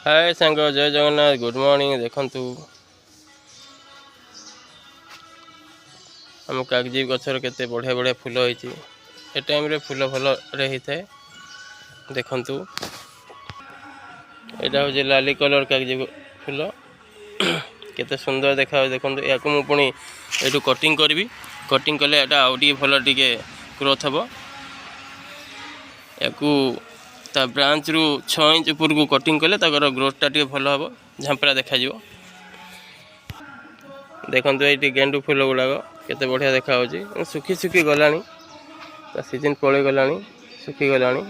हाय सांग जय Jagannath good morning देखंतु आम कागजी गचर केते बढ़िया बढ़िया फूल होती ए टाइम रे फूल भल रे होता है देखंतु एटा हो लाली कलर कागजी फूल केते सुंदर देखा देखंतु याकु मु पुनी एटू कटिंग करबी कटिंग कले एटा आउडी भल टिके ग्रोथ हबो याकु ता ब्रांच रु 6 इंच ऊपर को कटिंग कले ताकर ग्रोथ टा भल हम झांपरा देखा देखो ये गेंडू फूल गुड़ाक केते बढ़िया देखा सुखी सुखी गलानी सीजन पड़े गलानी सुखी गलानी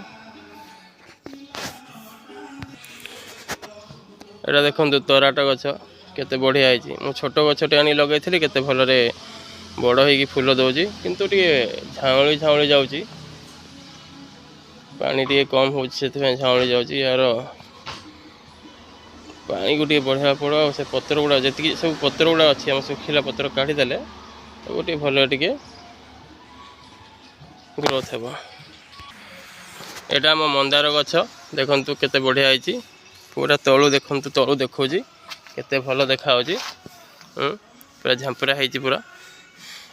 एटा देखो तराट गछ केते बढ़िया है मु छोट गछटे आनी लगे केते भलरे बड़ हो फूल दौची किंतु टे झाउली झाउली जाऊँगी पानी टे कम हो झाउली जाऊँगी यार पानी को टे बढ़िया पड़ो से पत्र गुड़ा जी सब पत्र गुड़ा अच्छी आम सुखिला पत्र काढ़ीदे गोटे भल टे ग्रोथ हे यहाँ आम मंदार गछ देखु केते बढ़िया है पूरा तलू देखु तलू देखा केते भल देखा पूरा झांपरा है पूरा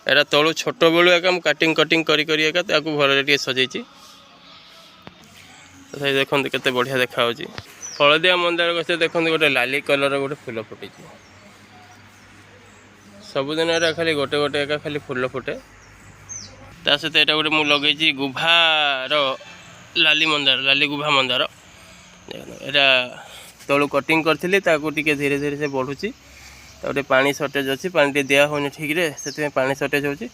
एरा तलू छोट बेलू एक काटिंग कटिंग करी भल टे सजे देखो केते बढ़िया देखा हलदिया मंदार गछ देखो गोटे लाली कलर गोटे फूल फुटी सबुदिन खाली गोटे गोटे एका खाली फूल फुटे ता सहित यहाँ गोटे मुझे लगे गुभार लाली मंदार लाली गुभा मंदार यहाँ तलू कटिंग करी टे धीरे धीरे से बढ़ुची पानी सर्टेज अच्छी पानी दिया होनी ठीक से पानी सर्टेज होची।